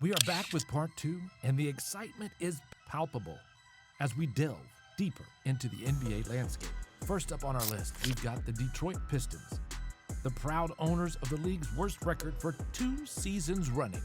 We are back with part 2, and the excitement is palpable as we delve deeper into the NBA landscape. First up on our list, we've got the Detroit Pistons, the proud owners of the league's worst record for 2 seasons running.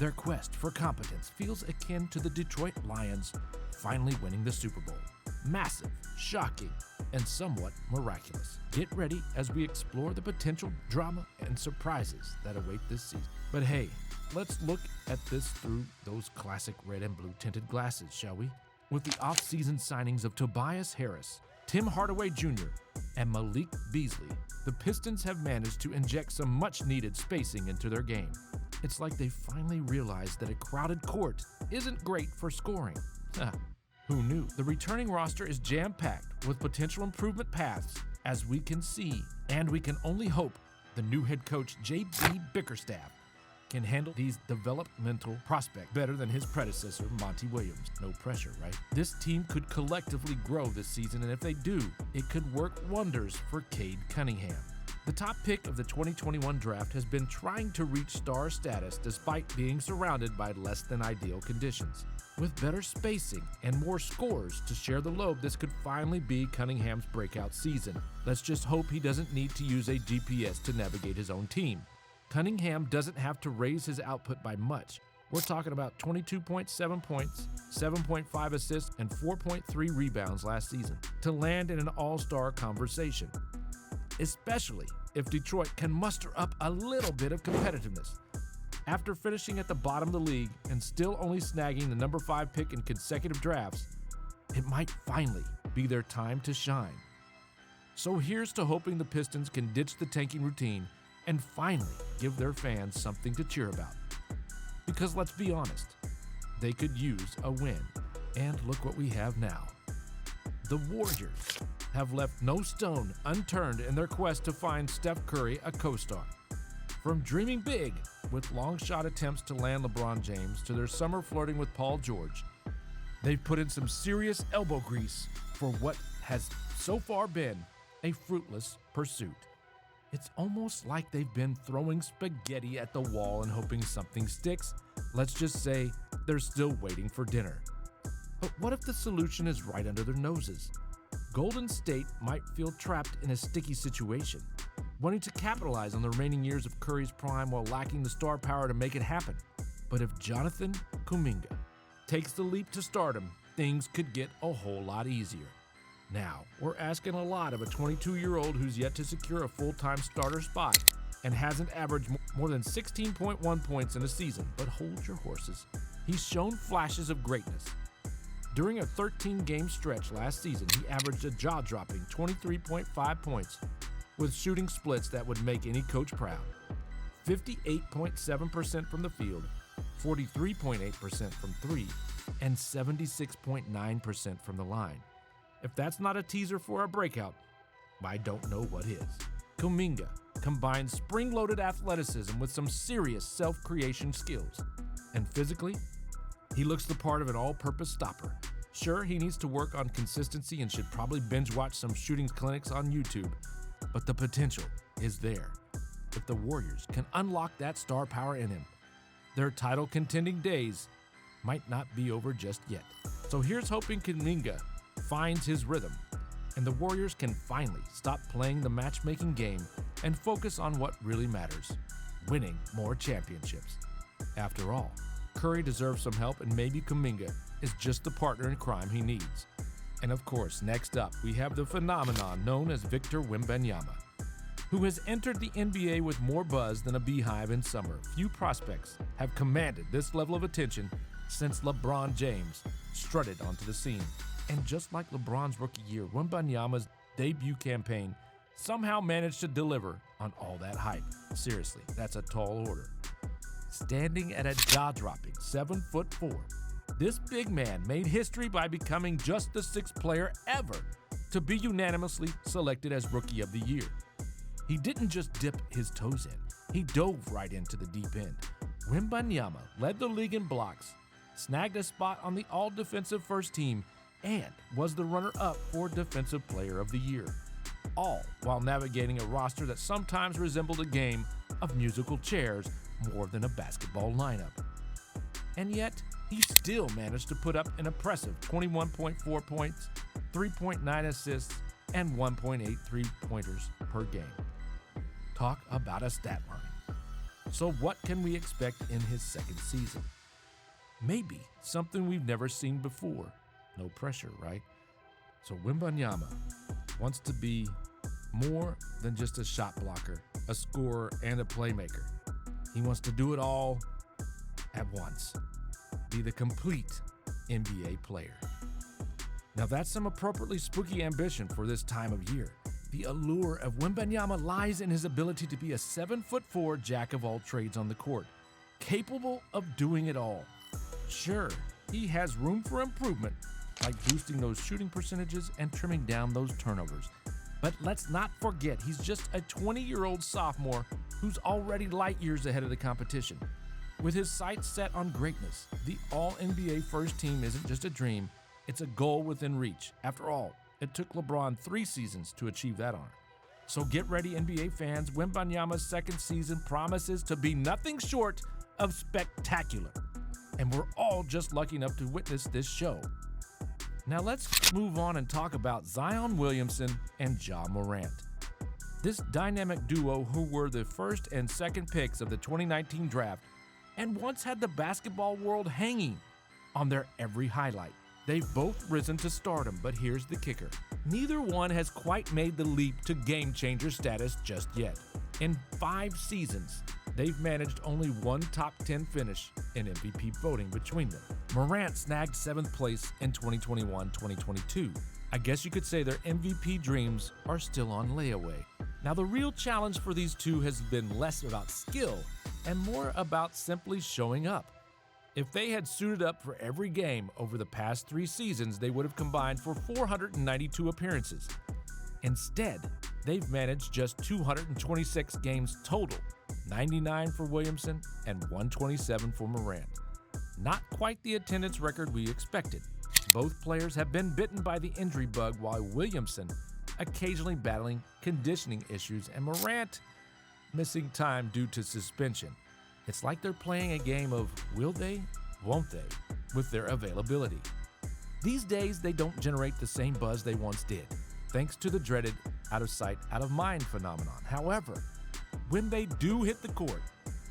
Their quest for competence feels akin to the Detroit Lions finally winning the Super Bowl. Massive, shocking, and somewhat miraculous. Get ready as we explore the potential drama and surprises that await this season. But hey, let's look at this through those classic red and blue tinted glasses, shall we? With the off-season signings of Tobias Harris, Tim Hardaway Jr., and Malik Beasley, the Pistons have managed to inject some much-needed spacing into their game. It's like they finally realized that a crowded court isn't great for scoring. Who knew? The returning roster is jam-packed with potential improvement paths, as we can see, and we can only hope the new head coach, J.B. Bickerstaff, can handle these developmental prospects better than his predecessor, Monty Williams. No pressure, right? This team could collectively grow this season, and if they do, it could work wonders for Cade Cunningham. The top pick of the 2021 draft has been trying to reach star status despite being surrounded by less than ideal conditions. With better spacing and more scores to share the load, this could finally be Cunningham's breakout season. Let's just hope he doesn't need to use a GPS to navigate his own team. Cunningham doesn't have to raise his output by much. We're talking about 22.7 points, 7.5 assists, and 4.3 rebounds last season to land in an all-star conversation, especially if Detroit can muster up a little bit of competitiveness. After finishing at the bottom of the league and still only snagging the number 5 pick in consecutive drafts, it might finally be their time to shine. So here's to hoping the Pistons can ditch the tanking routine and finally give their fans something to cheer about. Because let's be honest, they could use a win. And look what we have now. The Warriors have left no stone unturned in their quest to find Steph Curry a co-star. From dreaming big with long shot attempts to land LeBron James to their summer flirting with Paul George, they've put in some serious elbow grease for what has so far been a fruitless pursuit. It's almost like they've been throwing spaghetti at the wall and hoping something sticks. Let's just say they're still waiting for dinner. But what if the solution is right under their noses? Golden State might feel trapped in a sticky situation, wanting to capitalize on the remaining years of Curry's prime while lacking the star power to make it happen. But if Jonathan Kuminga takes the leap to stardom, things could get a whole lot easier. Now, we're asking a lot of a 22-year-old who's yet to secure a full-time starter spot and hasn't averaged more than 16.1 points in a season. But hold your horses. He's shown flashes of greatness. During a 13-game stretch last season, he averaged a jaw-dropping 23.5 points with shooting splits that would make any coach proud. 58.7% from the field, 43.8% from three, and 76.9% from the line. If that's not a teaser for a breakout, I don't know what is. Kuminga combines spring-loaded athleticism with some serious self-creation skills. And physically, he looks the part of an all-purpose stopper. Sure, he needs to work on consistency and should probably binge-watch some shooting clinics on YouTube, but the potential is there. If the Warriors can unlock that star power in him, their title-contending days might not be over just yet. So here's hoping Kuminga finds his rhythm, and the Warriors can finally stop playing the matchmaking game and focus on what really matters, winning more championships. After all, Curry deserves some help, and maybe Kuminga is just the partner in crime he needs. And of course, next up, we have the phenomenon known as Victor Wembanyama, who has entered the NBA with more buzz than a beehive in summer. Few prospects have commanded this level of attention since LeBron James strutted onto the scene. And just like LeBron's rookie year, Wembanyama's debut campaign somehow managed to deliver on all that hype. Seriously, that's a tall order. Standing at a jaw-dropping 7'4", this big man made history by becoming just the 6th player ever to be unanimously selected as Rookie of the Year. He didn't just dip his toes in, he dove right into the deep end. Wembanyama led the league in blocks, snagged a spot on the all-defensive first team, and was the runner-up for Defensive Player of the Year, all while navigating a roster that sometimes resembled a game of musical chairs more than a basketball lineup. And yet, he still managed to put up an impressive 21.4 points, 3.9 assists, and 1.8 three-pointers per game. Talk about a stat line. So what can we expect in his second season? Maybe something we've never seen before. No pressure, right? So Wembanyama wants to be more than just a shot blocker, a scorer, and a playmaker. He wants to do it all at once. Be the complete NBA player. Now that's some appropriately spooky ambition for this time of year. The allure of Wembanyama lies in his ability to be a 7'4" jack of all trades on the court, capable of doing it all. Sure, he has room for improvement, like boosting those shooting percentages and trimming down those turnovers. But let's not forget he's just a 20-year-old sophomore who's already light years ahead of the competition. With his sights set on greatness, the All-NBA first team isn't just a dream, it's a goal within reach. After all, it took LeBron 3 seasons to achieve that honor. So get ready, NBA fans. Wembanyama's second season promises to be nothing short of spectacular. And we're all just lucky enough to witness this show. Now let's move on and talk about Zion Williamson and Ja Morant. This dynamic duo, who were the first and second picks of the 2019 draft and once had the basketball world hanging on their every highlight. They've both risen to stardom, but here's the kicker. Neither one has quite made the leap to game-changer status just yet. In 5 seasons, they've managed only one top 10 finish in MVP voting between them. Morant snagged 7th place in 2021-2022. I guess you could say their MVP dreams are still on layaway. Now the real challenge for these two has been less about skill and more about simply showing up. If they had suited up for every game over the past 3 seasons, they would have combined for 492 appearances. Instead, they've managed just 226 games total, 99 for Williamson and 127 for Morant. Not quite the attendance record we expected. Both players have been bitten by the injury bug, while Williamson occasionally battling conditioning issues and Morant missing time due to suspension. It's like they're playing a game of will they, won't they, with their availability. These days, they don't generate the same buzz they once did, thanks to the dreaded out of sight, out of mind phenomenon. However, when they do hit the court,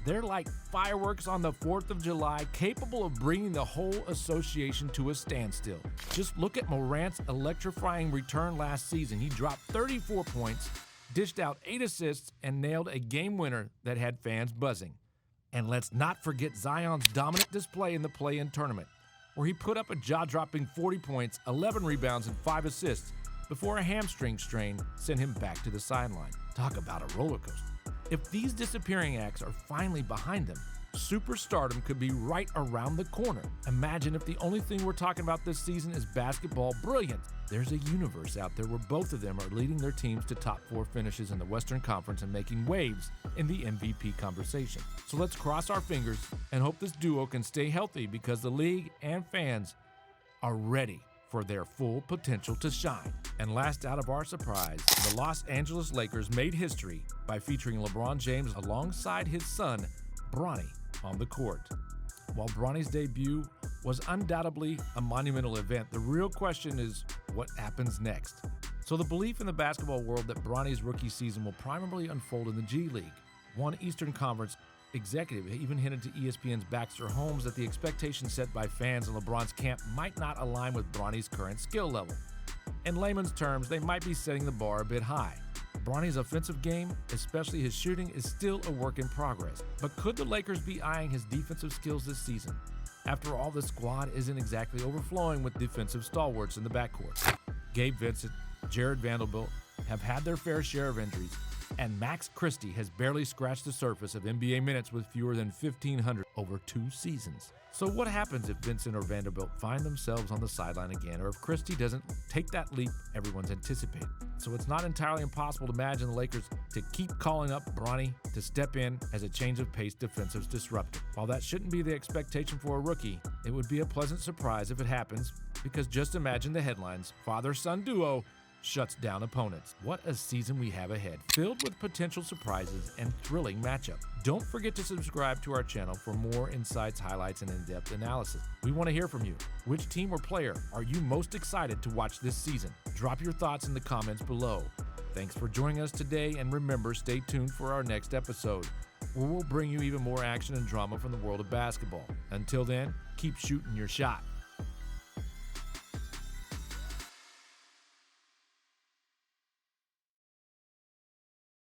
they're like fireworks on the 4th of July, capable of bringing the whole association to a standstill. Just look at Morant's electrifying return last season. He dropped 34 points, dished out 8 assists, and nailed a game winner that had fans buzzing. And let's not forget Zion's dominant display in the play-in tournament, where he put up a jaw-dropping 40 points, 11 rebounds, and 5 assists before a hamstring strain sent him back to the sideline. Talk about a roller coaster. If these disappearing acts are finally behind them, superstardom could be right around the corner. Imagine if the only thing we're talking about this season is basketball brilliance. There's a universe out there where both of them are leading their teams to top 4 finishes in the Western Conference and making waves in the MVP conversation. So let's cross our fingers and hope this duo can stay healthy, because the league and fans are ready for their full potential to shine. And last out of our surprise, the Los Angeles Lakers made history by featuring LeBron James alongside his son, Bronny, on the court. While Bronny's debut was undoubtedly a monumental event, the real question is what happens next. So the belief in the basketball world that Bronny's rookie season will primarily unfold in the G League. One Eastern Conference executive even hinted to ESPN's Baxter Holmes that the expectations set by fans in LeBron's camp might not align with Bronny's current skill level. In layman's terms, they might be setting the bar a bit high. Bronny's offensive game, especially his shooting, is still a work in progress. But could the Lakers be eyeing his defensive skills this season? After all, the squad isn't exactly overflowing with defensive stalwarts in the backcourt. Gabe Vincent, Jared Vanderbilt have had their fair share of injuries, and Max Christie has barely scratched the surface of NBA minutes with fewer than 1,500 over 2 seasons. So what happens if Vincent or Vanderbilt find themselves on the sideline again, or if Christie doesn't take that leap everyone's anticipated? So it's not entirely impossible to imagine the Lakers to keep calling up Bronny to step in as a change-of-pace defensive disruptor. While that shouldn't be the expectation for a rookie, it would be a pleasant surprise if it happens, because just imagine the headlines: father-son duo shuts down opponents. What a season we have ahead, filled with potential surprises and thrilling matchups. Don't forget to subscribe to our channel for more insights, highlights, and in-depth analysis. We want to hear from you. Which team or player are you most excited to watch this season? Drop your thoughts in the comments below. Thanks for joining us today, and remember, stay tuned for our next episode, where we'll bring you even more action and drama from the world of basketball. Until then, keep shooting your shot.